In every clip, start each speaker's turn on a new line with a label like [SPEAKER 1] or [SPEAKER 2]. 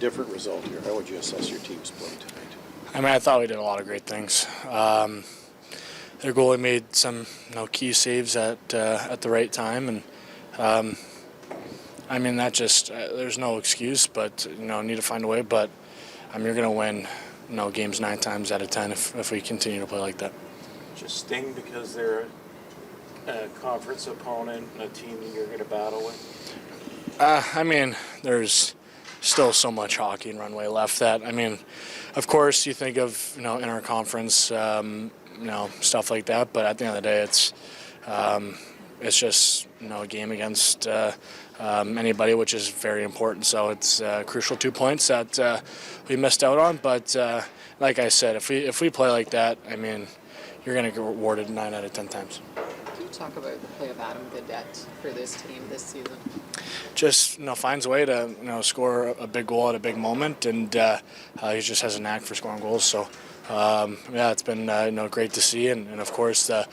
[SPEAKER 1] different result here. How would you assess your team's play tonight?
[SPEAKER 2] I mean, I thought we did a lot of great things. Their goalie made some key saves at the right time, and I mean that just there's no excuse, but need to find a way. But you're going to win games 9 times out of 10 if we continue to play like that.
[SPEAKER 3] Just sting because they're a conference opponent and a team that you're going to battle with?
[SPEAKER 2] I mean, there's still so much hockey and runway left that, I mean, of course you think of, in our conference, stuff like that, but at the end of the day, it's just, a game against anybody, which is very important. So it's crucial 2 points that we missed out on. But like I said, if we play like that, I mean, you're going to get rewarded 9 out of 10 times.
[SPEAKER 4] Can you talk about the play of Adam Gaudette for this team this season?
[SPEAKER 2] Just finds a way to score a big goal at a big moment, and he just has a knack for scoring goals. So it's been great to see, and of course the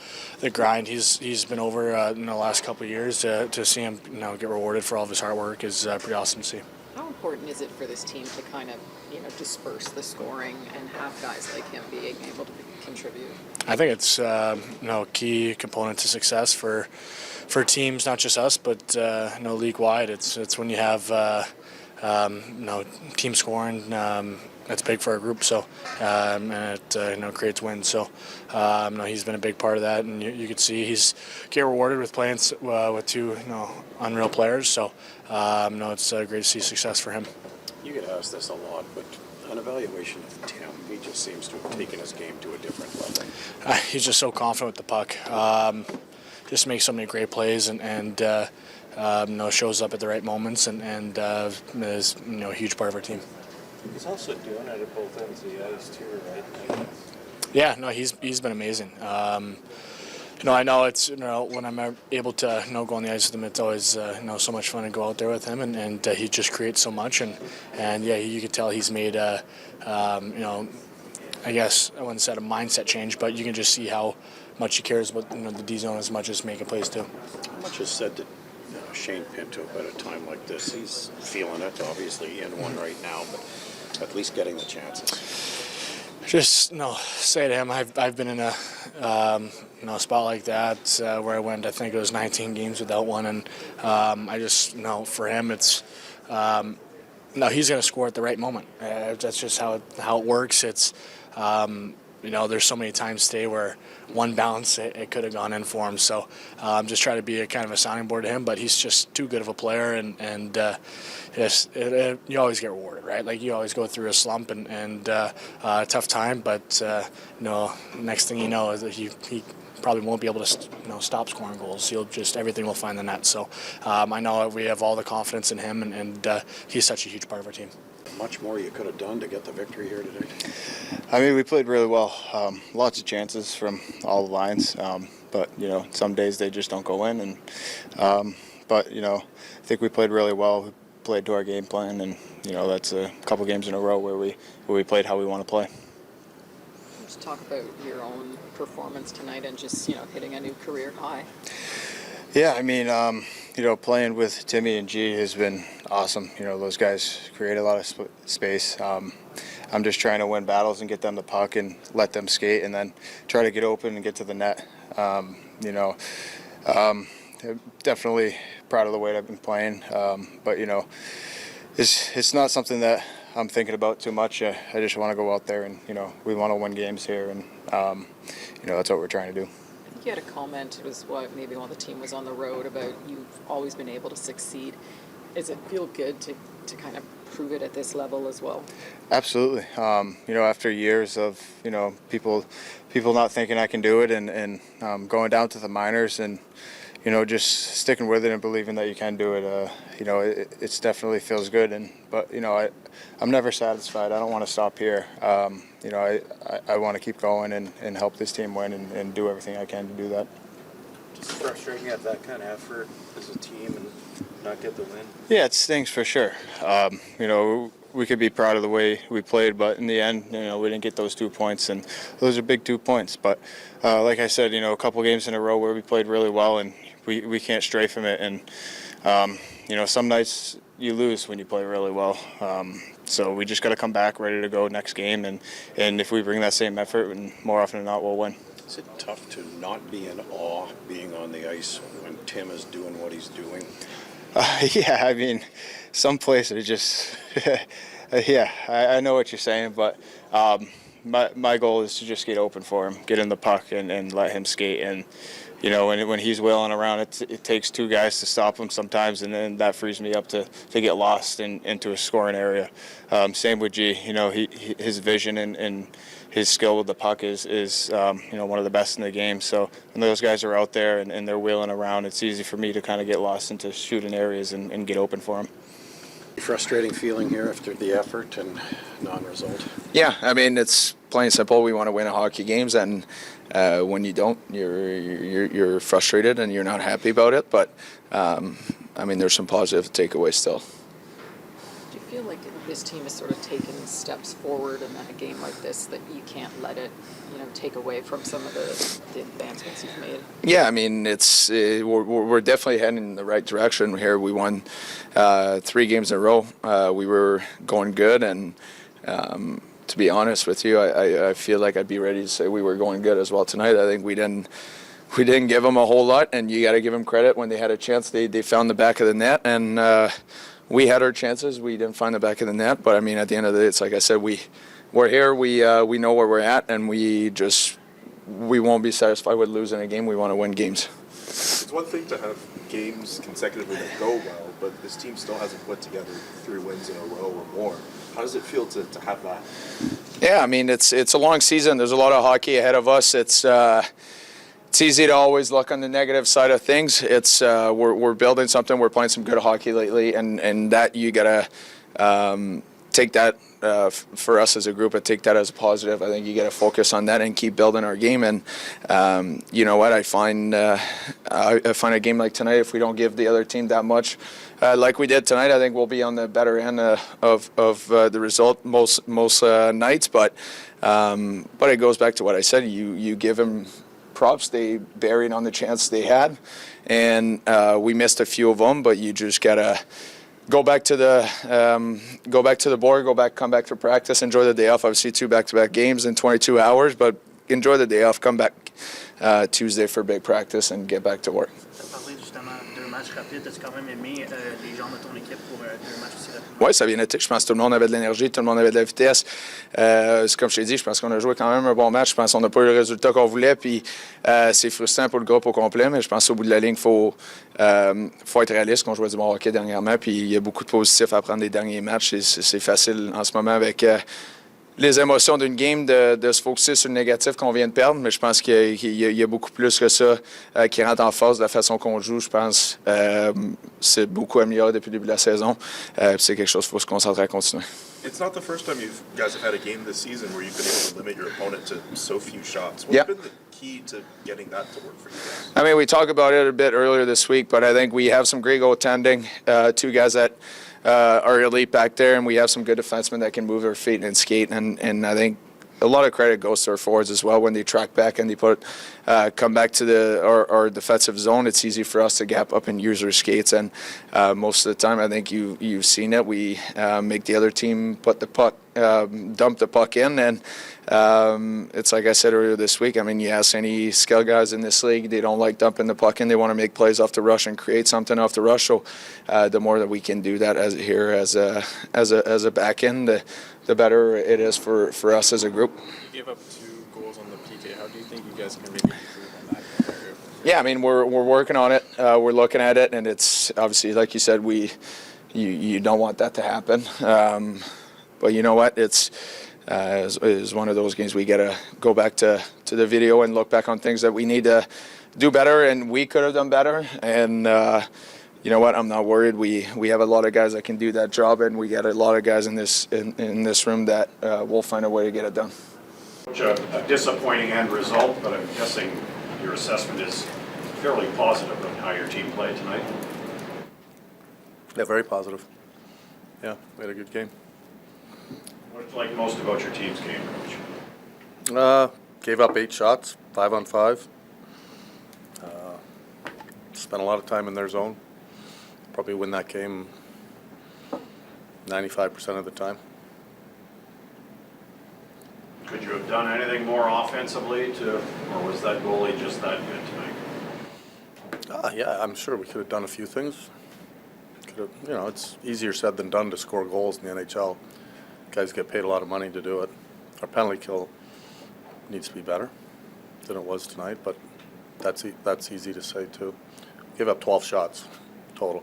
[SPEAKER 2] grind he's been over in the last couple of years to see him get rewarded for all of his hard work is pretty awesome to see.
[SPEAKER 4] How important is it for this team to kind of disperse the scoring and have guys like him being able to contribute?
[SPEAKER 2] I think it's a key component to success for teams, not just us, but league wide. It's when you have team scoring. That's big for our group, so and it creates wins. So he's been a big part of that, and you could see he's get rewarded with playing with 2 unreal players. So it's great to see success for him.
[SPEAKER 1] You get asked this a lot, but an evaluation of Tim, he just seems to have taken his game to a different level.
[SPEAKER 2] He's just so confident with the puck. Just makes so many great plays and shows up at the right moments and is a huge part of our team.
[SPEAKER 3] He's also doing it at both ends of the ice too, right?
[SPEAKER 2] Yeah, he's been amazing. I know it's when I'm able to go on the ice with him, it's always so much fun to go out there with him, and he just creates so much, and yeah, you can tell he's made I guess I wouldn't say a mindset change, but you can just see how much he cares about the D zone as much as making plays too.
[SPEAKER 1] How much is said to Shane Pinto at a time like this? He's feeling it, obviously in one right now, but at least getting the chances.
[SPEAKER 2] Just say to him, I've been in a spot like that where I went, I think it was 19 games without one, and I just for him it's he's going to score at the right moment. That's just how it works. It's there's so many times today where one bounce it could have gone in for him. So just try to be a kind of a sounding board to him. But he's just too good of a player, and you always get rewarded, right? Like you always go through a slump and a tough time. But next thing you know is that he probably won't be able to stop scoring goals. Everything will find the net. So I know we have all the confidence in him, and he's such a huge part of our team.
[SPEAKER 1] Much more you could have done to get the victory here today.
[SPEAKER 5] I mean, we played really well. Lots of chances from all the lines, but some days they just don't go in. And but I think we played really well. We played to our game plan, and that's a couple games in a row where we played how we want to play.
[SPEAKER 4] Just talk about your own performance tonight and just hitting a new career high.
[SPEAKER 5] Yeah, I mean, playing with Timmy and G has been awesome. Those guys create a lot of space. I'm just trying to win battles and get them the puck and let them skate, and then try to get open and get to the net. Definitely proud of the way I've been playing, but it's not something that I'm thinking about too much. I just want to go out there and we want to win games here, and that's what we're trying to do.
[SPEAKER 4] You had a comment, it was maybe when the team was on the road, about you've always been able to succeed. Does it feel good to kind of prove it at this level as well?
[SPEAKER 5] Absolutely. After years of people not thinking I can do it, and going down to the minors and just sticking with it and believing that you can do it. It definitely feels good, but I'm never satisfied. I don't want to stop here. I want to keep going and help this team win and do everything I can to do that.
[SPEAKER 3] Just frustrating to have that kind of effort as a team and not get the win.
[SPEAKER 5] Yeah, it stings for sure. We could be proud of the way we played, but in the end, we didn't get those 2 points, and those are big 2 points. But like I said, a couple games in a row where we played really well, and we can't stray from it. And some nights you lose when you play really well. So we just got to come back ready to go next game, and if we bring that same effort, and more often than not, we'll win.
[SPEAKER 1] Is it tough to not be in awe being on the ice when Tim is doing what he's doing?
[SPEAKER 5] Yeah, I mean, some places just, yeah, I know what you're saying, but my goal is to just get open for him, get in the puck, and let him skate. And you know, when he's wheeling around, it takes two guys to stop him sometimes, and then that frees me up to get lost into a scoring area. Same with G. You know, his vision and his skill with the puck is you know, one of the best in the game. So when those guys are out there and they're wheeling around, it's easy for me to kind of get lost into shooting areas and get open for them.
[SPEAKER 1] Frustrating feeling here after the effort and non-result.
[SPEAKER 6] Yeah, I mean, it's plain and simple. We want to win hockey games, and when you don't, you're frustrated and you're not happy about it. But I mean, there's some positive takeaways still.
[SPEAKER 4] Do you feel like this team has sort of taken steps forward in a game like this that you can't let it, you know, take away from some of the advancements you've made?
[SPEAKER 6] Yeah, I mean, it's we're definitely heading in the right direction here. We won 3 games in a row. We were going good, and to be honest with you, I feel like I'd be ready to say we were going good as well tonight. I think we didn't give them a whole lot, and you got to give them credit. When they had a chance, they found the back of the net, and we had our chances. We didn't find the back of the net, but I mean, at the end of the day, it's like I said, we're here. We know where we're at, and we won't be satisfied with losing a game. We want to win games.
[SPEAKER 7] It's one thing to have games consecutively that go well, but this team still hasn't put together 3 wins in a row or more. How does it feel to have that?
[SPEAKER 6] Yeah, I mean, it's a long season. There's a lot of hockey ahead of us. It's easy to always look on the negative side of things. It's we're building something. We're playing some good hockey lately, and that you gotta take that for us as a group. I take that as a positive. I think you gotta focus on that and keep building our game. And you know what? I find a game like tonight, if we don't give the other team that much, like we did tonight, I think we'll be on the better end of the result most nights. But it goes back to what I said. You give them props. They buried on the chance they had, and we missed a few of them. But you just gotta go back to the board, come back to practice, enjoy the day off. Obviously, 2 back-to-back games in 22 hours, but enjoy the day off. Come back Tuesday for big practice and get back to work.
[SPEAKER 8] Tu as parlé justement de 2 matchs rapides. As-tu quand même aimé les gens de ton équipe pour 2 matchs aussi rapides?
[SPEAKER 6] Oui, ça vient été. Je pense que tout le monde avait de l'énergie, tout le monde avait de la vitesse. C'est comme je t'ai dit, je pense qu'on a joué quand même un bon match. Je pense qu'on n'a pas eu le résultat qu'on voulait, puis c'est frustrant pour le groupe au complet, mais je pense qu'au bout de la ligne, il faut être réaliste, qu'on jouait du bon hockey dernièrement, puis il y a beaucoup de positifs à prendre des derniers matchs. C'est facile en ce moment avec les émotions d'une game de se focuser sur le négatif qu'on vient de perdre, mais je pense qu'il y a beaucoup plus que ça qui rentre en phase de la façon qu'on joue. Je pense c'est beaucoup amélioré depuis le début de la saison. C'est quelque chose qu'il faut se concentrer à continuer.
[SPEAKER 7] It's not the first time you guys have had a game this season where you've been able to limit your opponent to so few shots. What's
[SPEAKER 6] Yeah.
[SPEAKER 7] been the key to getting that to work for you guys?
[SPEAKER 6] I mean, we talked about it a bit earlier this week, but I think we have some great goaltending, 2 guys that are elite back there, and we have some good defensemen that can move their feet and skate, and I think a lot of credit goes to our forwards as well. When they track back and they come back to our defensive zone, it's easy for us to gap up and use our skates, and most of the time I think you've seen it. We make the other team put the puck, dump the puck in, and it's like I said earlier this week. I mean, you ask any skill guys in this league, they don't like dumping the puck in. They want to make plays off the rush and create something off the rush. So the more that we can do that as a back end, the better it is for us as a group.
[SPEAKER 3] You gave up 2 goals on the PK. How do you think you guys can maybe improve on that area?
[SPEAKER 6] Yeah, I mean, we're working on it. We're looking at it, and it's obviously, like you said, you don't want that to happen. But you know what? It's one of those games we got to go back to the video and look back on things that we need to do better, and we could have done better. And you know what? I'm not worried. We have a lot of guys that can do that job, and we got a lot of guys in this room that will find a way to get it done.
[SPEAKER 1] A disappointing end result, but I'm guessing your assessment is fairly positive on how your team played tonight.
[SPEAKER 7] Yeah, very positive. Yeah, we had a good game.
[SPEAKER 1] What did you like most about your team's game, Coach?
[SPEAKER 9] Gave up 8 shots, 5 on 5. Spent a lot of time in their zone. Probably win that game 95% of the time.
[SPEAKER 1] Could you have done anything more offensively or was that goalie just that good tonight?
[SPEAKER 9] Yeah, I'm sure we could have done a few things. It's easier said than done to score goals in the NHL. Guys get paid a lot of money to do it. Our penalty kill needs to be better than it was tonight, but that's easy to say too. Gave up 12 shots total.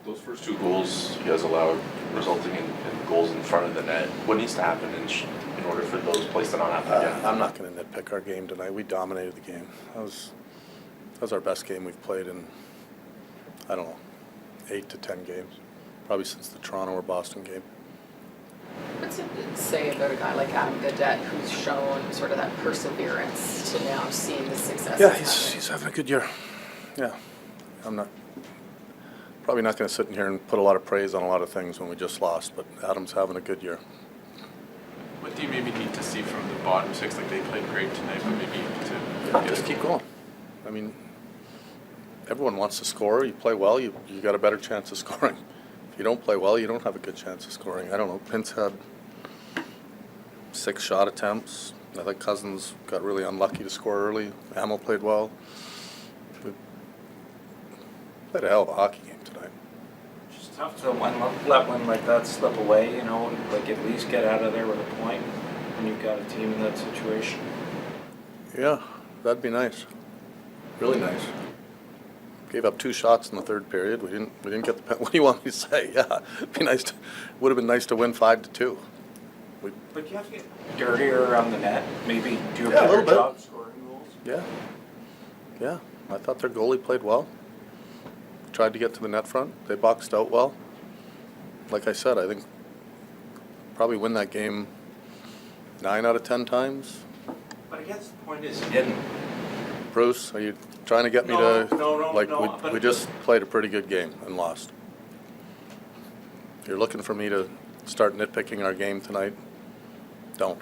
[SPEAKER 10] Those first 2 goals you guys allowed, resulting in goals in front of the net. What needs to happen in order for those plays to not happen again?
[SPEAKER 9] I'm not going to nitpick our game tonight. We dominated the game. That was our best game we've played in, I don't know, 8 to 10 games, probably since the Toronto or Boston game.
[SPEAKER 4] What's it say about a guy like Adam Gaudette who's shown sort of that perseverance to now seeing the success?
[SPEAKER 9] Yeah, he's having a good year. Yeah, I'm probably not going to sit in here and put a lot of praise on a lot of things when we just lost, but Adam's having a good year.
[SPEAKER 11] What do you maybe need to see from the bottom 6? Like, they played great tonight, but maybe to
[SPEAKER 9] Just keep going. I mean, everyone wants to score. You play well, you got a better chance of scoring. If you don't play well, you don't have a good chance of scoring. I don't know. Pintz had 6 shot attempts. I think Cousins got really unlucky to score early. Hamill played well. We played a hell of a hockey game tonight.
[SPEAKER 3] It's tough to let one like that slip away, like at least get out of there with a point when you've got a team in that situation.
[SPEAKER 9] Yeah, that'd be nice. Really nice. Gave up 2 shots in the third period. We didn't get the pen. What do you want me to say? Yeah, it'd be nice. Would have been nice to win 5-2.
[SPEAKER 3] But you have to get dirtier around the net. Maybe do a
[SPEAKER 9] Yeah, a
[SPEAKER 3] better
[SPEAKER 9] little bit.
[SPEAKER 3] job scoring goals.
[SPEAKER 9] Yeah. I thought their goalie played well. Tried to get to the net front. They boxed out well. Like I said, I think probably win that game 9 out of 10 times.
[SPEAKER 3] But I guess the point is, you didn't.
[SPEAKER 9] Bruce, are you trying to get me
[SPEAKER 3] No,
[SPEAKER 9] to
[SPEAKER 3] no,
[SPEAKER 9] we just played a pretty good game and lost. If you're looking for me to start nitpicking our game tonight, don't.